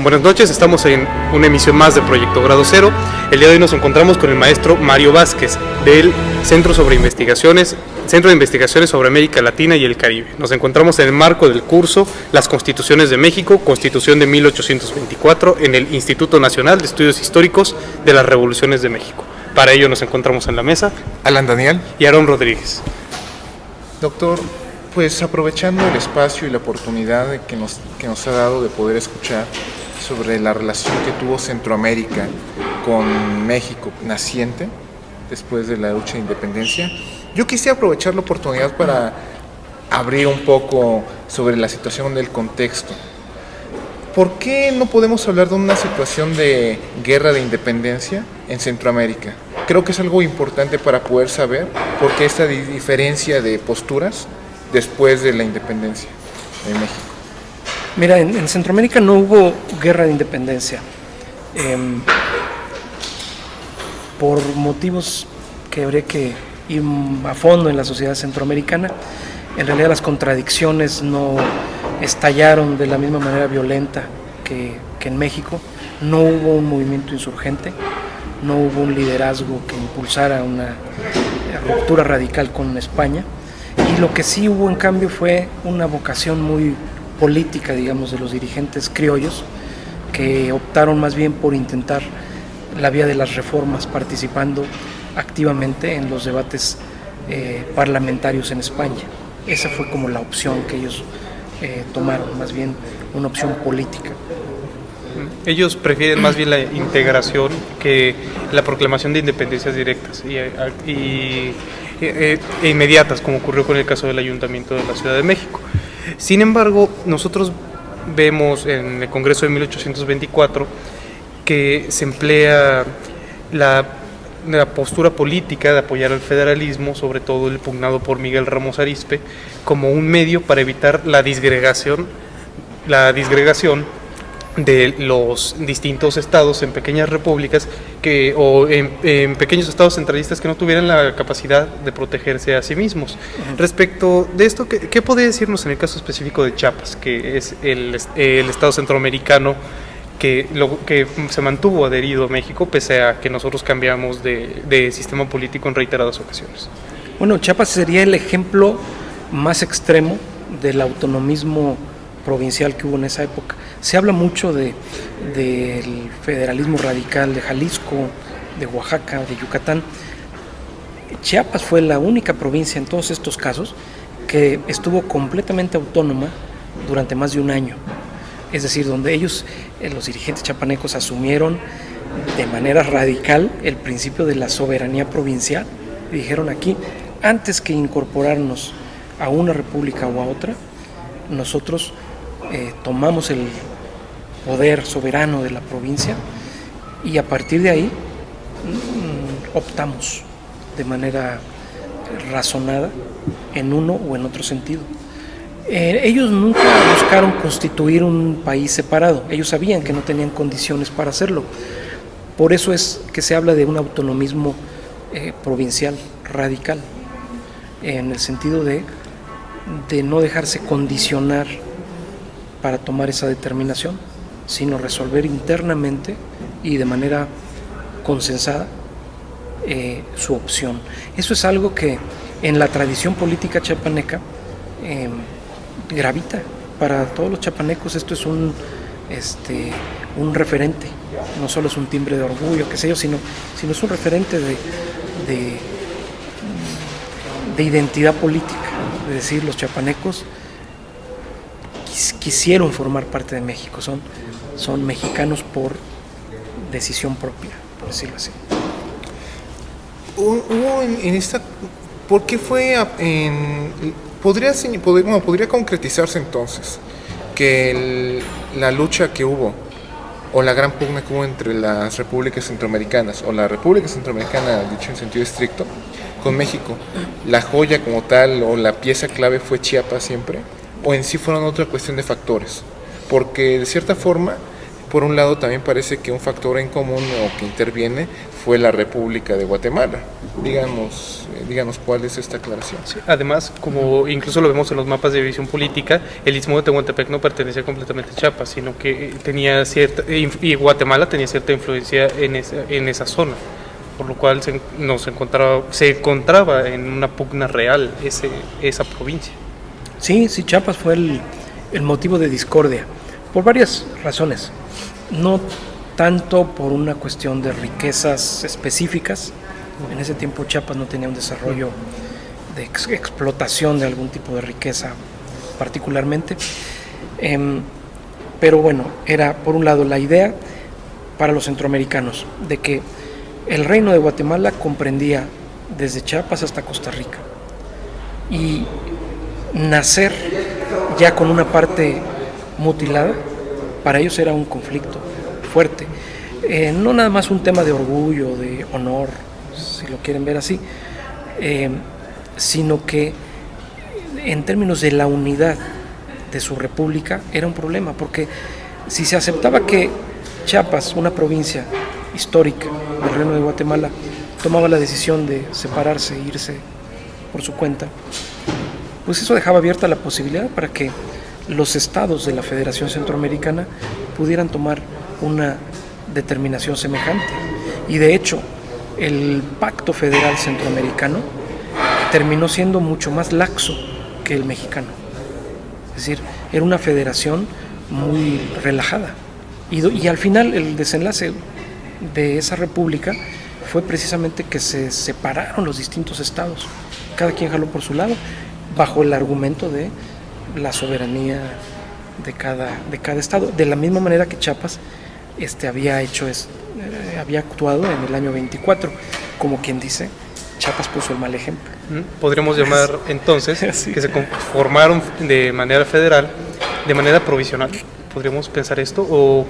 Buenas noches, estamos en una emisión más de Proyecto Grado Cero. El día de hoy nos encontramos con el maestro Mario Vázquez del Centro de Investigaciones sobre América Latina y el Caribe. Nos encontramos en el marco del curso Las Constituciones de México, Constitución de 1824, en el Instituto Nacional de Estudios Históricos de las Revoluciones de México. Para ello nos encontramos en la mesa Alan Daniel y Aarón Rodríguez. Doctor, pues aprovechando el espacio y la oportunidad que nos ha dado de poder escuchar sobre la relación que tuvo Centroamérica con México naciente después de la lucha de independencia, yo quisiera aprovechar la oportunidad para abrir un poco sobre la situación del contexto. ¿Por qué no podemos hablar de una situación de guerra de independencia en Centroamérica? Creo que es algo importante para poder saber por qué esta diferencia de posturas después de la independencia de México. Mira, en Centroamérica no hubo guerra de independencia. Por motivos que habría que ir a fondo en la sociedad centroamericana, en realidad las contradicciones no estallaron de la misma manera violenta que en México. No hubo un movimiento insurgente, no hubo un liderazgo que impulsara una ruptura radical con España, y lo que sí hubo en cambio fue una vocación muy política, digamos, de los dirigentes criollos, que optaron más bien por intentar la vía de las reformas, participando activamente en los debates parlamentarios en España. Esa fue como la opción que ellos tomaron, más bien una opción política. Ellos prefieren más bien la integración que la proclamación de independencias directas e inmediatas, como ocurrió con el caso del Ayuntamiento de la Ciudad de México. Sin embargo, nosotros vemos en el Congreso de 1824 que se emplea la postura política de apoyar al federalismo, sobre todo el pugnado por Miguel Ramos Arizpe, como un medio para evitar la disgregación de los distintos estados en pequeñas repúblicas o en pequeños estados centralistas que no tuvieran la capacidad de protegerse a sí mismos. Respecto de esto, ¿qué podría decirnos en el caso específico de Chiapas, que es el estado centroamericano que se mantuvo adherido a México pese a que nosotros cambiamos de sistema político en reiteradas ocasiones? Bueno, Chiapas sería el ejemplo más extremo del autonomismo provincial que hubo en esa época. Se habla mucho del federalismo radical de Jalisco, de Oaxaca, de Yucatán. Chiapas fue la única provincia en todos estos casos que estuvo completamente autónoma durante más de un año. Es decir, donde ellos, los dirigentes chiapanecos, asumieron de manera radical el principio de la soberanía provincial. Y dijeron aquí, antes que incorporarnos a una república o a otra, nosotros tomamos el poder soberano de la provincia y a partir de ahí optamos de manera razonada en uno o en otro sentido. Ellos nunca buscaron constituir un país separado, ellos sabían que no tenían condiciones para hacerlo. Por eso es que se habla de un autonomismo provincial radical, en el sentido de no dejarse condicionar para tomar esa determinación, sino resolver internamente y de manera consensada su opción. Eso es algo que en la tradición política chiapaneca gravita. Para todos los chiapanecos esto es un referente, no solo es un timbre de orgullo, qué sé yo, sino es un referente de identidad política. Es decir, los chiapanecos quisieron formar parte de México, son mexicanos por decisión propia, por decirlo así. ¿Por qué fue podría concretizarse entonces que la lucha que hubo o la gran pugna que hubo entre las repúblicas centroamericanas o la República Centroamericana, dicho en sentido estricto, con México, la joya como tal o la pieza clave fue Chiapas siempre, o en sí fueron otra cuestión de factores? Porque de cierta forma, por un lado también parece que un factor en común o que interviene fue la República de Guatemala, díganos cuál es esta aclaración. Sí, además, como incluso lo vemos en los mapas de división política, el Istmo de Tehuantepec no pertenecía completamente a Chiapas, sino que tenía y Guatemala tenía cierta influencia en esa zona, por lo cual se encontraba en una pugna real esa provincia. Sí, Chiapas fue el motivo de discordia, por varias razones. No tanto por una cuestión de riquezas específicas. En ese tiempo Chiapas no tenía un desarrollo de explotación de algún tipo de riqueza particularmente. Pero bueno, era por un lado la idea para los centroamericanos de que el reino de Guatemala comprendía desde Chiapas hasta Costa Rica. Y nacer ya con una parte mutilada, para ellos era un conflicto fuerte. No nada más un tema de orgullo, de honor, si lo quieren ver así, sino que en términos de la unidad de su república era un problema, porque si se aceptaba que Chiapas, una provincia histórica del Reino de Guatemala, tomaba la decisión de separarse e irse por su cuenta, pues eso dejaba abierta la posibilidad para que los estados de la Federación Centroamericana pudieran tomar una determinación semejante. Y de hecho, el Pacto Federal Centroamericano terminó siendo mucho más laxo que el mexicano. Es decir, era una federación muy relajada. Y al final el desenlace de esa república fue precisamente que se separaron los distintos estados. Cada quien jaló por su lado, bajo el argumento de la soberanía de cada estado. De la misma manera que Chiapas había actuado en el año 24, como quien dice, Chiapas puso el mal ejemplo. Podríamos llamar entonces Sí. que se conformaron de manera federal, de manera provisional. ¿Podríamos pensar esto? O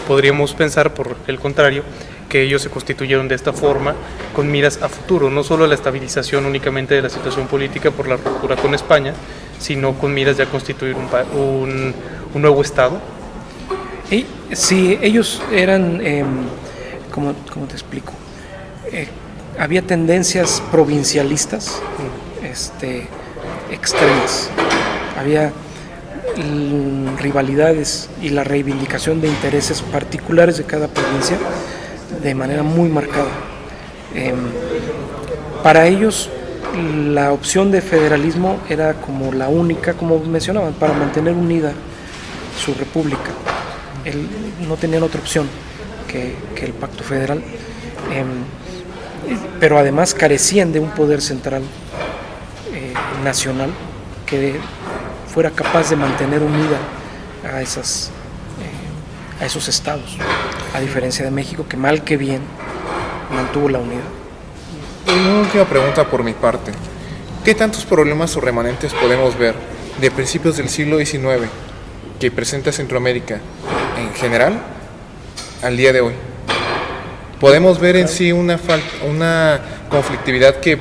podríamos pensar, por el contrario, que ellos se constituyeron de esta forma con miras a futuro, no solo a la estabilización únicamente de la situación política por la ruptura con España, sino con miras ya a constituir un nuevo Estado. Y si ellos eran, ¿cómo te explico? Había tendencias provincialistas extremas, había rivalidades y la reivindicación de intereses particulares de cada provincia de manera muy marcada. Para ellos la opción de federalismo era como la única, como mencionaban, para mantener unida su república. No tenían otra opción que el Pacto Federal, pero además carecían de un poder central nacional que fuera capaz de mantener unida a esos estados, a diferencia de México, que mal que bien mantuvo la unidad. Una última pregunta por mi parte. ¿Qué tantos problemas o remanentes podemos ver de principios del siglo XIX que presenta Centroamérica en general al día de hoy? ¿Podemos ver en sí una conflictividad que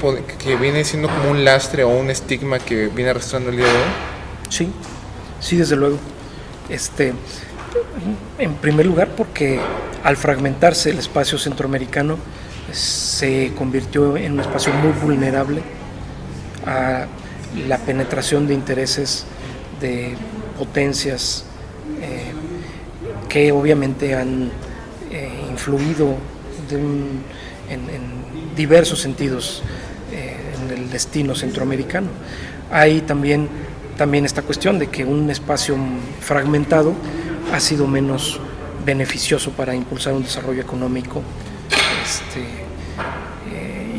viene siendo como un lastre o un estigma que viene arrastrando el día de hoy? Sí, desde luego. En primer lugar, porque al fragmentarse el espacio centroamericano se convirtió en un espacio muy vulnerable a la penetración de intereses de potencias que obviamente han influido en diversos sentidos en el destino centroamericano. Hay también esta cuestión de que un espacio fragmentado ha sido menos beneficioso para impulsar un desarrollo económico,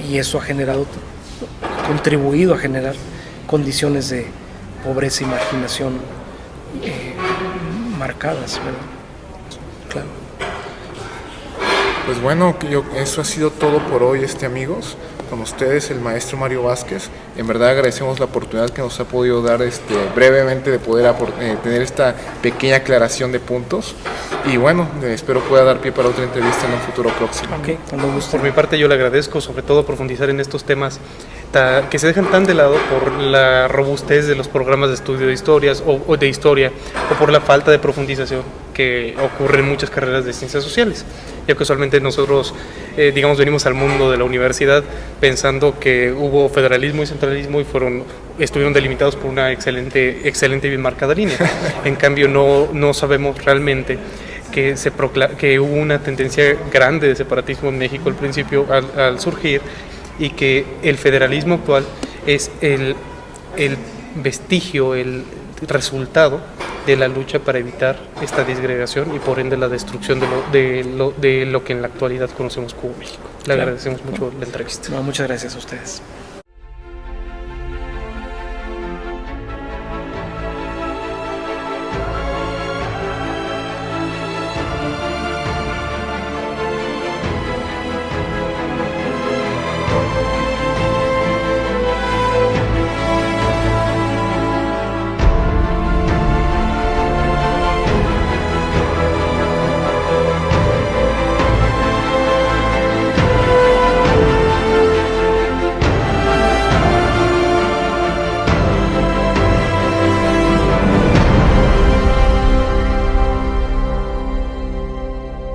y eso ha contribuido a generar condiciones de pobreza y marginación marcadas, ¿verdad? Claro. Pues bueno, eso ha sido todo por hoy, amigos. Con ustedes, el maestro Mario Vázquez. En verdad agradecemos la oportunidad que nos ha podido dar brevemente de poder tener esta pequeña aclaración de puntos. Y bueno, espero pueda dar pie para otra entrevista en un futuro próximo. Ok, cuando guste. Por mi parte yo le agradezco, sobre todo profundizar en estos temas que se dejan tan de lado por la robustez de los programas de estudio de historias o de historia, o por la falta de profundización que ocurre en muchas carreras de ciencias sociales. Ya que usualmente nosotros, venimos al mundo de la universidad pensando que hubo federalismo y centralismo y estuvieron delimitados por una excelente y bien marcada línea. En cambio, no sabemos realmente que hubo una tendencia grande de separatismo en México al principio, al surgir, y que el federalismo actual es el vestigio, el resultado de la lucha para evitar esta disgregación y por ende la destrucción de lo que en la actualidad conocemos como México. Le agradecemos mucho la entrevista. No, muchas gracias a ustedes.